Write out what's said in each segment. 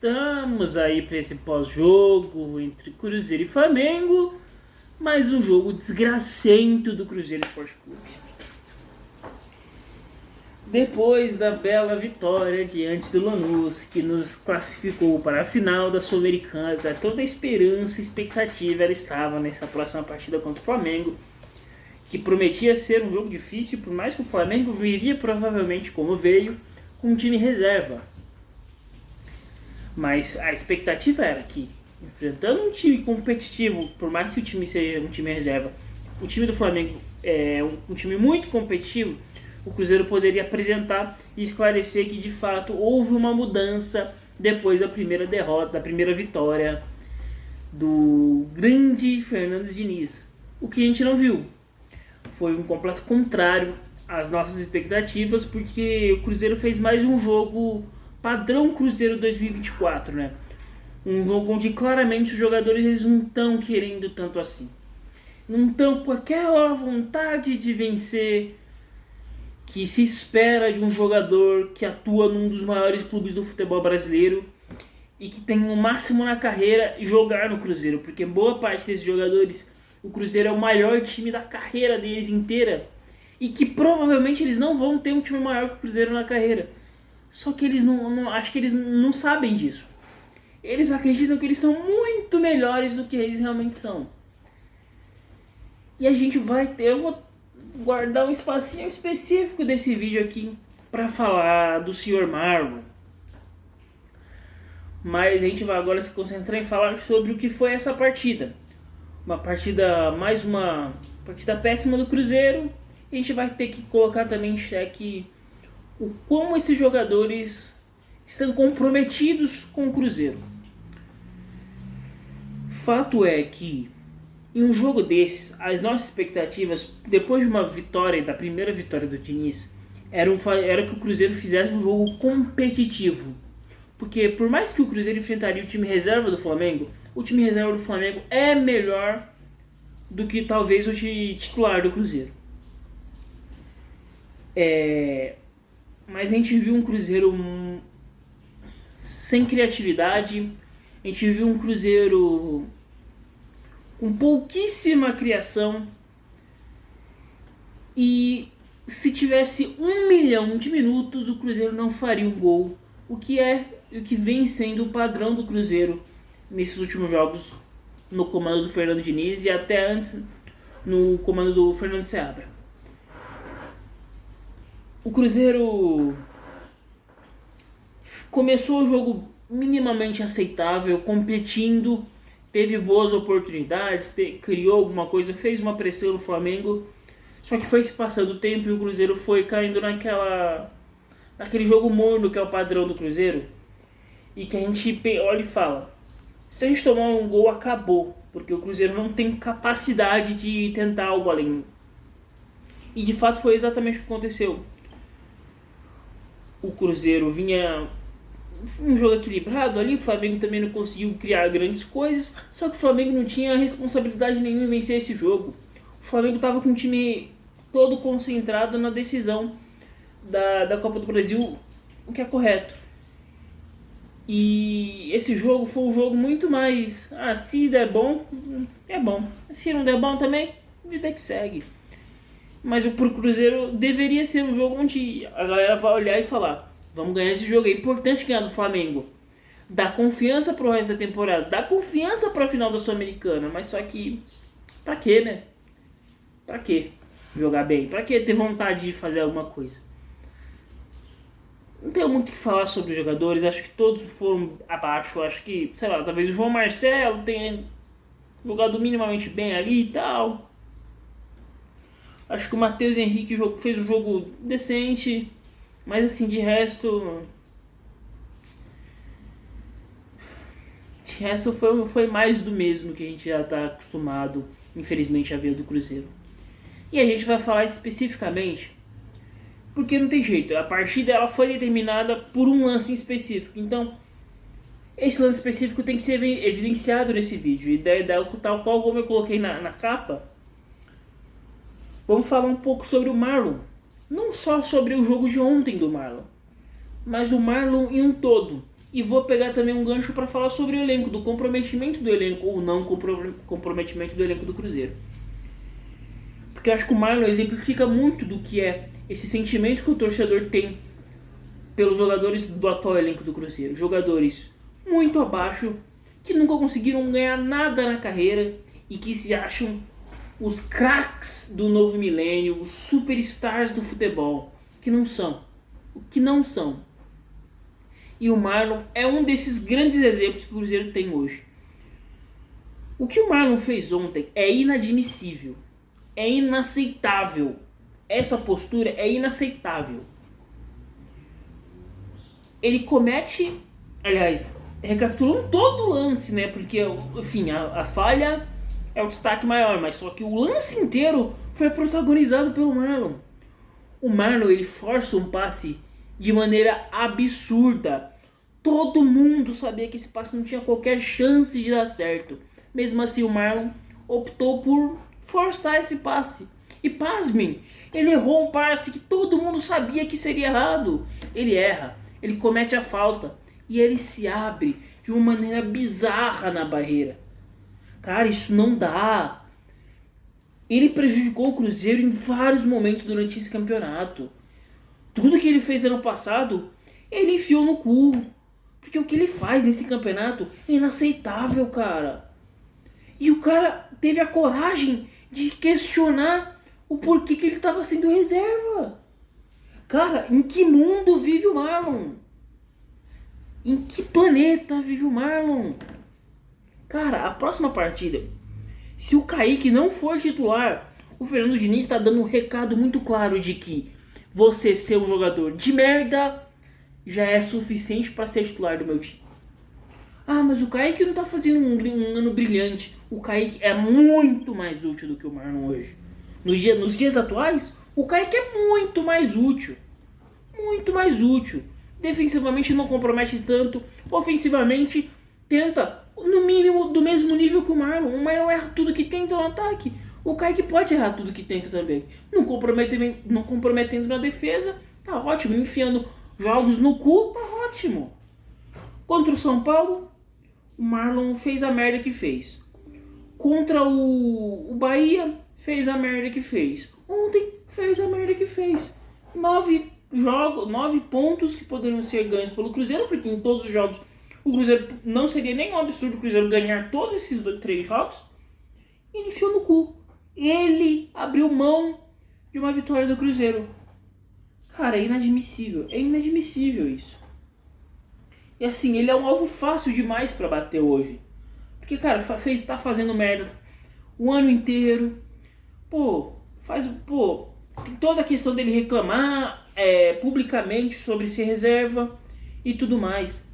Estamos aí para esse pós-jogo entre Cruzeiro e Flamengo, mais um jogo desgracento do Cruzeiro Esporte Clube. Depois da bela vitória diante do Lanús, que nos classificou para a final da Sul-Americana, toda a esperança e expectativa ela estava nessa próxima partida contra o Flamengo, que prometia ser um jogo difícil, por mais que o Flamengo viria provavelmente como veio, com um time reserva. Mas a expectativa era que, enfrentando um time competitivo, por mais que o time seja um time reserva, o time do Flamengo é um time muito competitivo, o Cruzeiro poderia apresentar e esclarecer que de fato houve uma mudança depois da primeira derrota, da primeira vitória do grande Fernando Diniz. O que a gente não viu foi um completo contrário às nossas expectativas, porque o Cruzeiro fez mais um jogo padrão Cruzeiro 2024, né? Um jogo onde claramente os jogadores eles não estão querendo tanto assim. Não estão com aquela vontade de vencer que se espera de um jogador que atua num dos maiores clubes do futebol brasileiro e que tem o máximo na carreira jogar no Cruzeiro, porque boa parte desses jogadores, o Cruzeiro é o maior time da carreira deles inteira e que provavelmente eles não vão ter um time maior que o Cruzeiro na carreira. Só que eles não acho que eles não sabem disso. Eles acreditam que eles são muito melhores do que eles realmente são. E a gente vai ter, eu vou guardar um espacinho específico desse vídeo aqui para falar do Sr. Marlon. Mas a gente vai agora se concentrar em falar sobre o que foi essa partida. Uma partida péssima do Cruzeiro. E a gente vai ter que colocar também em xeque o como esses jogadores estão comprometidos com o Cruzeiro. Fato é que em um jogo desses, as nossas expectativas, depois de uma vitória, da primeira vitória do Diniz, era que o Cruzeiro fizesse um jogo competitivo. Porque por mais que o Cruzeiro enfrentaria o time reserva do Flamengo, o time reserva do Flamengo é melhor do que talvez o time titular do Cruzeiro. Mas a gente viu um Cruzeiro sem criatividade, a gente viu um Cruzeiro com pouquíssima criação, e se tivesse 1 milhão de minutos o Cruzeiro não faria um gol, o que vem sendo o padrão do Cruzeiro nesses últimos jogos no comando do Fernando Diniz e até antes no comando do Fernando Seabra. O Cruzeiro começou o jogo minimamente aceitável, competindo, teve boas oportunidades, criou alguma coisa, fez uma pressão no Flamengo, só que foi se passando o tempo e o Cruzeiro foi caindo naquele jogo morno que é o padrão do Cruzeiro, e que a gente olha e fala, se a gente tomar um gol acabou, porque o Cruzeiro não tem capacidade de tentar algo além. E de fato foi exatamente o que aconteceu. O Cruzeiro vinha um jogo equilibrado ali, o Flamengo também não conseguiu criar grandes coisas, só que o Flamengo não tinha responsabilidade nenhuma em vencer esse jogo. O Flamengo estava com o time todo concentrado na decisão da Copa do Brasil, o que é correto. E esse jogo foi um jogo muito mais, se der bom, é bom. Se não der bom também, vida que segue. Mas pro Cruzeiro deveria ser um jogo onde a galera vai olhar e falar, vamos ganhar esse jogo, é importante ganhar do Flamengo. Dá confiança pro resto da temporada, dá confiança pra final da Sul-Americana, mas só que, pra quê, né? Pra quê jogar bem? Pra quê ter vontade de fazer alguma coisa? Não tenho muito o que falar sobre os jogadores, acho que todos foram abaixo, acho que, sei lá, talvez o João Marcelo tenha jogado minimamente bem ali e tal. Acho que o Matheus Henrique fez um jogo decente, mas assim, de resto foi mais do mesmo que a gente já está acostumado, infelizmente, a ver do Cruzeiro. E a gente vai falar especificamente, porque não tem jeito, a partida ela foi determinada por um lance específico, então esse lance específico tem que ser evidenciado nesse vídeo, e tal qual como eu coloquei na capa. Vamos falar um pouco sobre o Marlon. Não só sobre o jogo de ontem do Marlon, mas o Marlon em um todo. E vou pegar também um gancho para falar sobre o elenco, do comprometimento do elenco ou não comprometimento do elenco do Cruzeiro. Porque eu acho que o Marlon exemplifica muito do que é esse sentimento que o torcedor tem pelos jogadores do atual elenco do Cruzeiro. Jogadores muito abaixo, que nunca conseguiram ganhar nada na carreira e que se acham os craques do novo milênio, os superstars do futebol, que não são. O que não são. E o Marlon é um desses grandes exemplos que o Cruzeiro tem hoje. O que o Marlon fez ontem é inadmissível. É inaceitável. Essa postura é inaceitável. Ele comete, aliás, recapitulando todo o lance, né? Porque, enfim, a falha é o destaque maior, mas só que o lance inteiro foi protagonizado pelo Marlon. O Marlon, ele força um passe de maneira absurda. Todo mundo sabia que esse passe não tinha qualquer chance de dar certo. Mesmo assim, o Marlon optou por forçar esse passe. E pasmem, ele errou um passe que todo mundo sabia que seria errado. Ele erra, ele comete a falta e ele se abre de uma maneira bizarra na barreira. Cara, isso não dá. Ele prejudicou o Cruzeiro em vários momentos durante esse campeonato. Tudo que ele fez ano passado, ele enfiou no cu. Porque o que ele faz nesse campeonato é inaceitável, cara. E o cara teve a coragem de questionar o porquê que ele estava sendo reserva. Cara, em que mundo vive o Marlon? Em que planeta vive o Marlon? Cara, a próxima partida, se o Kaique não for titular, o Fernando Diniz está dando um recado muito claro de que você ser um jogador de merda já é suficiente para ser titular do meu time. Ah, mas o Kaique não tá fazendo um ano brilhante. O Kaique é muito mais útil do que o Marlon hoje. Nos dias atuais, o Kaique é muito mais útil. Muito mais útil. Defensivamente não compromete tanto. Ofensivamente tenta, no mínimo, do mesmo nível que o Marlon. O Marlon erra tudo que tenta no ataque. O Kaique pode errar tudo que tenta também. Não comprometendo na defesa, tá ótimo. Enfiando jogos no cu, tá ótimo. Contra o São Paulo, o Marlon fez a merda que fez. Contra o Bahia, fez a merda que fez. Ontem, fez a merda que fez. 9 pontos que poderiam ser ganhos pelo Cruzeiro, porque em todos os jogos o Cruzeiro não seria nem um absurdo o Cruzeiro ganhar todos esses 3 jogos. E ele enfiou no cu. Ele abriu mão de uma vitória do Cruzeiro. Cara, é inadmissível. É inadmissível isso. E assim, ele é um alvo fácil demais pra bater hoje. Porque, cara, tá fazendo merda o ano inteiro. Toda a questão dele reclamar publicamente sobre ser reserva e tudo mais.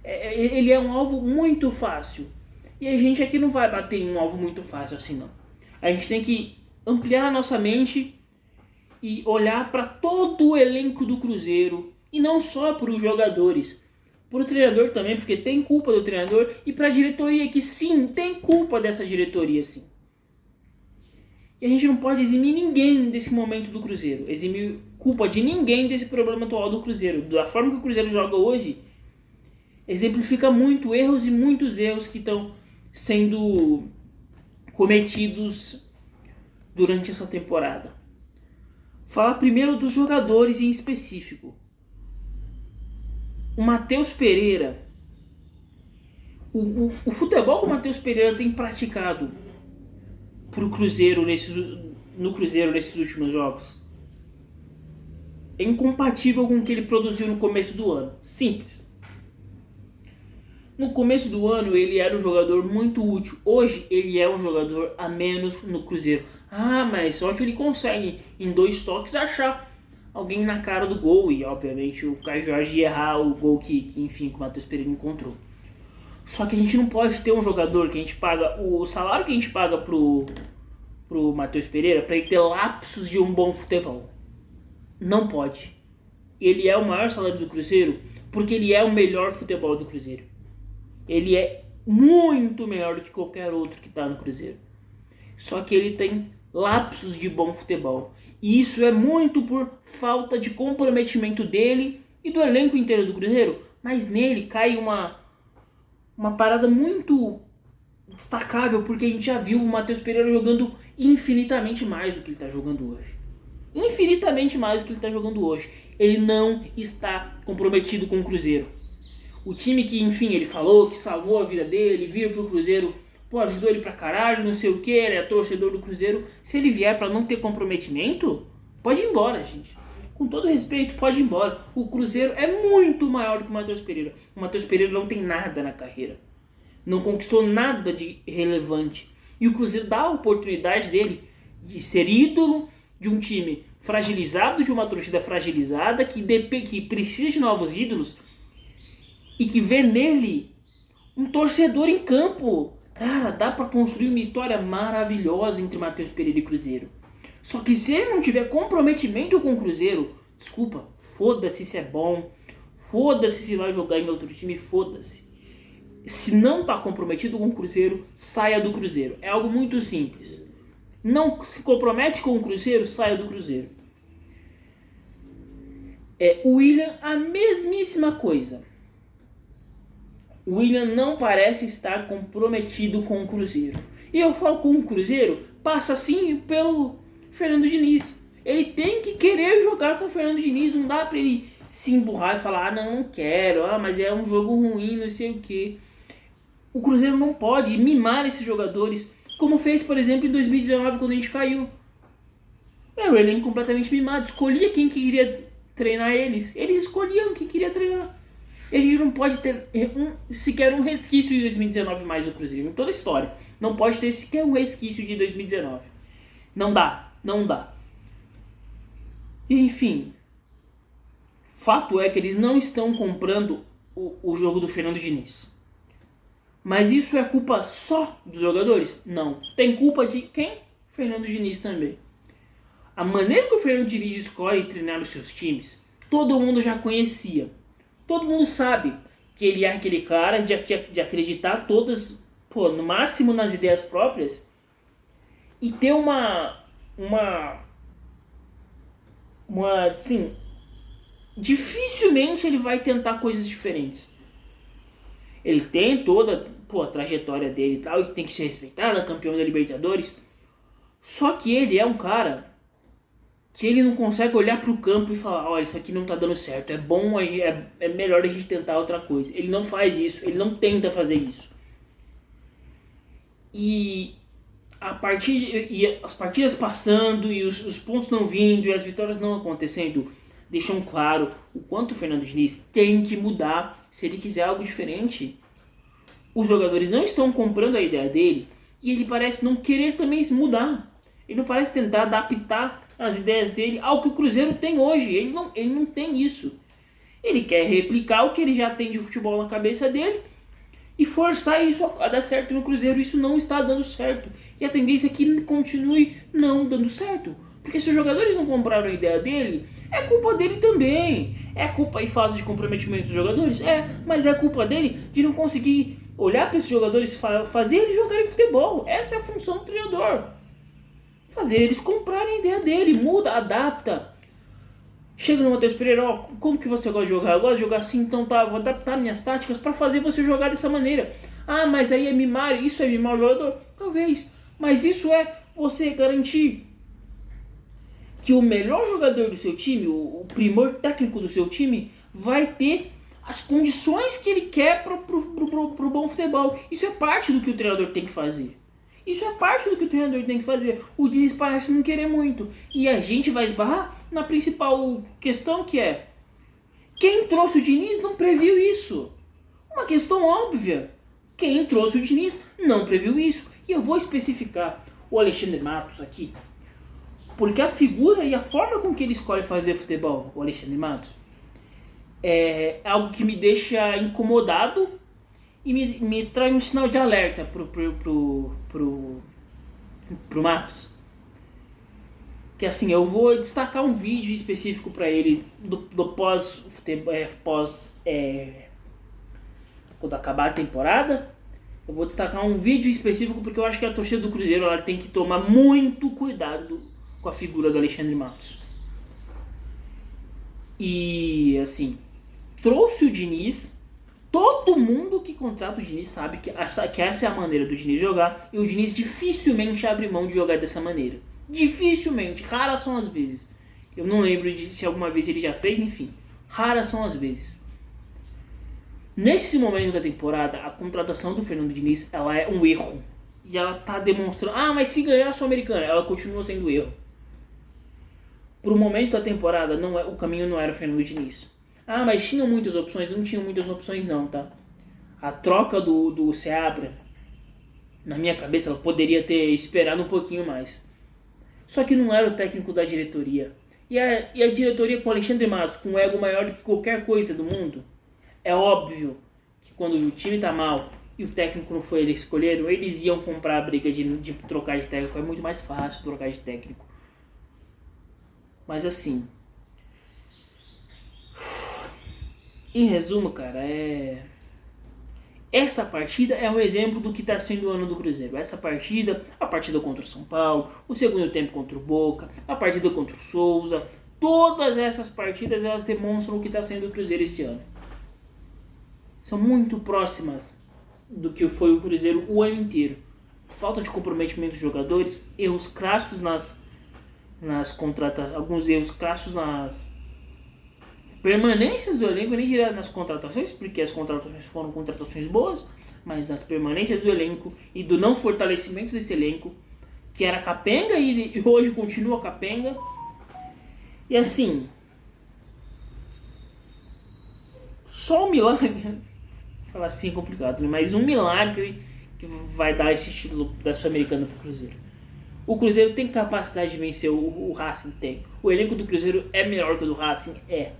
Ele é um alvo muito fácil. E a gente aqui não vai bater em um alvo muito fácil assim, não. A gente tem que ampliar a nossa mente e olhar para todo o elenco do Cruzeiro. E não só para os jogadores. Para o treinador também, porque tem culpa do treinador. E para a diretoria, que sim, tem culpa dessa diretoria, sim. E a gente não pode eximir ninguém desse momento do Cruzeiro. Eximir culpa de ninguém desse problema atual do Cruzeiro. Da forma que o Cruzeiro joga hoje, exemplifica muitos erros que estão sendo cometidos durante essa temporada. Falar primeiro dos jogadores em específico. O Matheus Pereira. O futebol que o Matheus Pereira tem praticado no Cruzeiro nesses últimos jogos é incompatível com o que ele produziu no começo do ano. Simples. No começo do ano ele era um jogador muito útil. Hoje ele é um jogador a menos no Cruzeiro. Ah, mas só que ele consegue em 2 toques achar alguém na cara do gol. E obviamente o Caio Jorge ia errar o gol que o Matheus Pereira encontrou. Só que a gente não pode ter um jogador que a gente paga o salário que a gente paga pro Matheus Pereira para ele ter lapsos de um bom futebol. Não pode. Ele é o maior salário do Cruzeiro porque ele é o melhor futebol do Cruzeiro. Ele é muito melhor do que qualquer outro que está no Cruzeiro. Só que ele tem lapsos de bom futebol. E isso é muito por falta de comprometimento dele e do elenco inteiro do Cruzeiro Mas nele cai uma parada muito destacável, porque a gente já viu o Matheus Pereira jogando infinitamente mais do que ele está jogando hoje. Infinitamente mais do que ele está jogando hoje. Ele não está comprometido com o Cruzeiro. O time que, enfim, ele falou que salvou a vida dele, vir pro Cruzeiro, pô, ajudou ele pra caralho, não sei o que, ele é torcedor do Cruzeiro. Se ele vier pra não ter comprometimento, pode ir embora, gente. Com todo respeito, pode ir embora. O Cruzeiro é muito maior do que o Matheus Pereira. O Matheus Pereira não tem nada na carreira. Não conquistou nada de relevante. E o Cruzeiro dá a oportunidade dele de ser ídolo de um time fragilizado, de uma torcida fragilizada, que precisa de novos ídolos e que vê nele um torcedor em campo. Cara, dá pra construir uma história maravilhosa entre Matheus Pereira e Cruzeiro. Só que se ele não tiver comprometimento com o Cruzeiro, desculpa, foda-se se é bom, foda-se se vai jogar em outro time, foda-se. Se não tá comprometido com o Cruzeiro, saia do Cruzeiro. É algo muito simples. Não se compromete com o Cruzeiro, saia do Cruzeiro. O William, a mesmíssima coisa. O William não parece estar comprometido com o Cruzeiro. E eu falo com o Cruzeiro, passa sim pelo Fernando Diniz. Ele tem que querer jogar com o Fernando Diniz, não dá pra ele se emburrar e falar, não quero, mas é um jogo ruim, não sei o que. O Cruzeiro não pode mimar esses jogadores, como fez, por exemplo, em 2019, quando a gente caiu. O elenco completamente mimado, escolhia quem queria treinar eles. Eles escolhiam quem queria treinar. E a gente não pode ter sequer um resquício de 2019 mais do Cruzeiro. Em toda a história. Não pode ter sequer um resquício de 2019. Não dá. E, enfim. Fato é que eles não estão comprando o jogo do Fernando Diniz. Mas isso é culpa só dos jogadores? Não. Tem culpa de quem? Fernando Diniz também. A maneira que o Fernando Diniz escolhe treinar os seus times, todo mundo já conhecia. Todo mundo sabe que ele é aquele cara de acreditar todas, no máximo nas ideias próprias e ter assim, dificilmente ele vai tentar coisas diferentes. Ele tem toda a trajetória dele e tal, e que tem que ser respeitado, campeão da Libertadores. Só que ele é um cara que ele não consegue olhar pro campo e falar, olha, isso aqui não tá dando certo, é bom, é melhor a gente tentar outra coisa. Ele não faz isso, ele não tenta fazer isso. E as partidas passando e os pontos não vindo e as vitórias não acontecendo, deixam claro o quanto o Fernando Diniz tem que mudar se ele quiser algo diferente. Os jogadores não estão comprando a ideia dele e ele parece não querer também se mudar. Ele não parece tentar adaptar as ideias dele ao que o Cruzeiro tem hoje. Ele não tem isso. Ele quer replicar o que ele já tem de futebol na cabeça dele e forçar isso a dar certo no Cruzeiro. Isso não está dando certo. E a tendência é que continue não dando certo. Porque se os jogadores não compraram a ideia dele, é culpa dele também. É culpa e falta de comprometimento dos jogadores? Mas é culpa dele de não conseguir olhar para esses jogadores e fazer eles jogarem futebol. Essa é a função do treinador. Fazer eles comprarem a ideia dele, muda, adapta. Chega no Matheus Pereira, como que você gosta de jogar? Eu gosto de jogar assim, então tá, vou adaptar minhas táticas para fazer você jogar dessa maneira. Mas aí é mimar, isso é mimar o jogador? Talvez, mas isso é você garantir que o melhor jogador do seu time, o primor técnico do seu time, vai ter as condições que ele quer pro bom futebol. Isso é parte do que o treinador tem que fazer. Isso é parte do que o treinador tem que fazer. O Diniz parece não querer muito. E a gente vai esbarrar na principal questão, que é: quem trouxe o Diniz não previu isso. Uma questão óbvia. Quem trouxe o Diniz não previu isso. E eu vou especificar o Alexandre Matos aqui. Porque a figura e a forma com que ele escolhe fazer futebol, o Alexandre Matos, é algo que me deixa incomodado e me traz um sinal de alerta pro Matos. Que assim, eu vou destacar um vídeo específico para ele do pós quando acabar a temporada. Eu vou destacar um vídeo específico porque eu acho que a torcida do Cruzeiro ela tem que tomar muito cuidado com a figura do Alexandre Matos. E assim, trouxe o Diniz. Todo mundo que contrata o Diniz sabe que essa é a maneira do Diniz jogar, e o Diniz dificilmente abre mão de jogar dessa maneira. Dificilmente, raras são as vezes. Eu não lembro se alguma vez ele já fez, enfim. Raras são as vezes. Nesse momento da temporada, a contratação do Fernando Diniz, ela é um erro. E ela tá demonstrando, mas se ganhar a Sul-Americana, ela continua sendo erro. Pro momento da temporada, o caminho não era o Fernando Diniz. Mas tinham muitas opções? Não tinham muitas opções não, tá? A troca do Seabra, na minha cabeça, ela poderia ter esperado um pouquinho mais. Só que não era o técnico da diretoria. E a diretoria com o Alexandre Matos, com um ego maior do que qualquer coisa do mundo, é óbvio que quando o time tá mal e o técnico não foi eles que escolheram, eles iam comprar a briga de trocar de técnico. É muito mais fácil trocar de técnico. Mas assim, em resumo, cara, essa partida é um exemplo do que está sendo o ano do Cruzeiro. Essa partida, a partida contra o São Paulo, o segundo tempo contra o Boca, a partida contra o Souza, todas essas partidas elas demonstram o que está sendo o Cruzeiro esse ano. São muito próximas do que foi o Cruzeiro o ano inteiro. Falta de comprometimento dos jogadores, erros crassos nas contratações, alguns erros crassos nas permanências do elenco, nem direto nas contratações, porque as contratações foram contratações boas, mas nas permanências do elenco e do não fortalecimento desse elenco, que era capenga e hoje continua capenga. E assim, só um milagre, falar assim é complicado, mas um milagre que vai dar esse título da Sul-Americana pro Cruzeiro. O Cruzeiro tem capacidade de vencer o Racing? Tem. O elenco do Cruzeiro é melhor que o do Racing? É.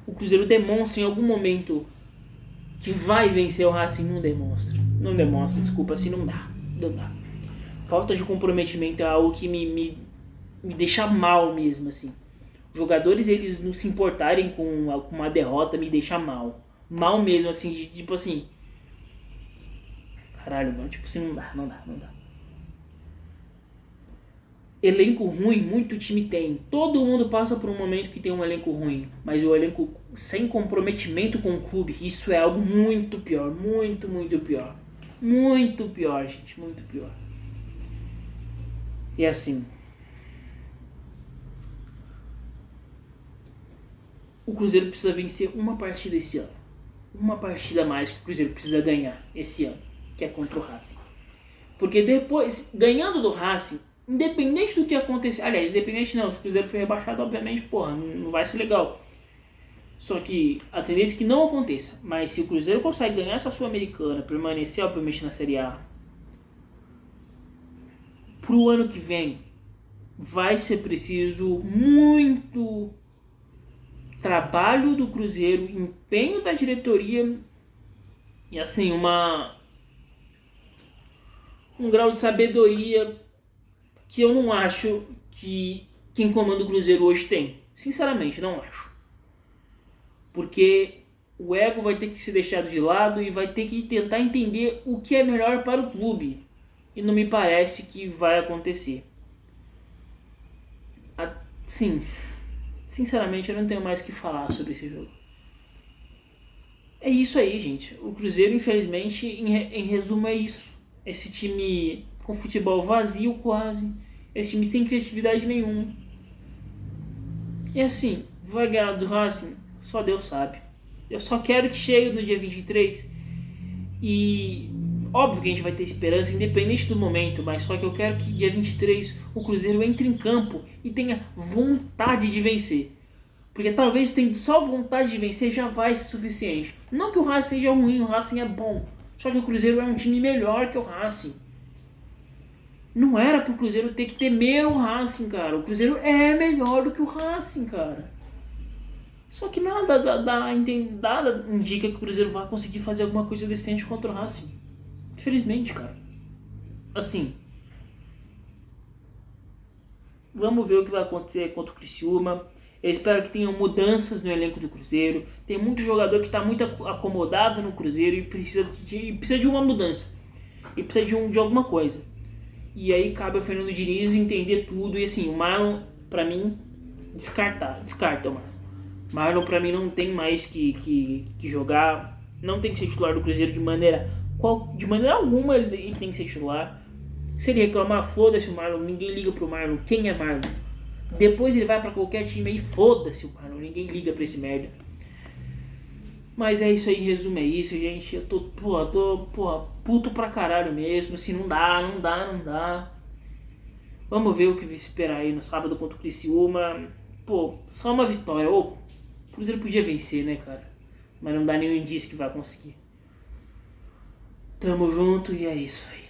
O Cruzeiro demonstra em algum momento que vai vencer o Racing? Não demonstra. Não demonstra, desculpa, assim não dá. Não dá. Falta de comprometimento é algo que me deixa mal mesmo, assim. Os jogadores, eles não se importarem com uma derrota, me deixa mal. Mal mesmo, assim, tipo assim... Caralho, mano, tipo assim, não dá. Elenco ruim, muito time tem. Todo mundo passa por um momento que tem um elenco ruim. Mas o elenco sem comprometimento com o clube, isso é algo muito pior. Muito pior. Muito pior, gente. Muito pior. E assim... O Cruzeiro precisa vencer uma partida esse ano. Uma partida a mais que o Cruzeiro precisa ganhar esse ano. Que é contra o Racing. Porque depois, ganhando do Racing... Independente do que acontecer, aliás, independente não, se o Cruzeiro foi rebaixado, obviamente, porra, não vai ser legal. Só que a tendência é que não aconteça. Mas se o Cruzeiro consegue ganhar essa Sul-Americana, permanecer, obviamente, na Série A, pro ano que vem, vai ser preciso muito trabalho do Cruzeiro, empenho da diretoria e, assim, um grau de sabedoria que eu não acho que quem comanda o Cruzeiro hoje tem. Sinceramente, não acho. Porque o ego vai ter que ser deixado de lado e vai ter que tentar entender o que é melhor para o clube. E não me parece que vai acontecer. Sim, sinceramente, eu não tenho mais o que falar sobre esse jogo. É isso aí, gente. O Cruzeiro, infelizmente, em resumo, é isso. Esse time... com futebol vazio quase, esse time sem criatividade nenhuma. E assim, vai ganhar do Racing? Só Deus sabe. Eu só quero que chegue no dia 23 e óbvio que a gente vai ter esperança, independente do momento, mas só que eu quero que dia 23 o Cruzeiro entre em campo e tenha vontade de vencer. Porque talvez tendo só vontade de vencer já vai ser suficiente. Não que o Racing seja ruim, o Racing é bom. Só que o Cruzeiro é um time melhor que o Racing. Não era pro Cruzeiro ter que temer o Racing, cara. O Cruzeiro é melhor do que o Racing, cara. Só que nada indica que o Cruzeiro vai conseguir fazer alguma coisa decente contra o Racing. Infelizmente, cara. Assim. Vamos ver o que vai acontecer contra o Criciúma. Eu espero que tenham mudanças no elenco do Cruzeiro. Tem muito jogador que está muito acomodado no Cruzeiro e precisa de uma mudança. E precisa de alguma coisa. E aí cabe ao Fernando Diniz entender tudo. E assim, o Marlon, pra mim, descarta o Marlon. Marlon pra mim não tem mais que jogar, não tem que ser titular do Cruzeiro de maneira alguma ele tem que ser titular. Se ele reclamar, foda-se o Marlon, ninguém liga pro Marlon, quem é Marlon? Depois ele vai pra qualquer time aí, foda-se o Marlon, ninguém liga pra esse merda. Mas é isso aí, em resumo é isso, gente. Eu tô puto pra caralho mesmo, assim, não dá. Vamos ver o que vai esperar aí no sábado contra o Criciúma. Pô, só uma vitória. Ô, o Cruzeiro podia vencer, né, cara? Mas não dá nenhum indício que vai conseguir. Tamo junto e é isso aí.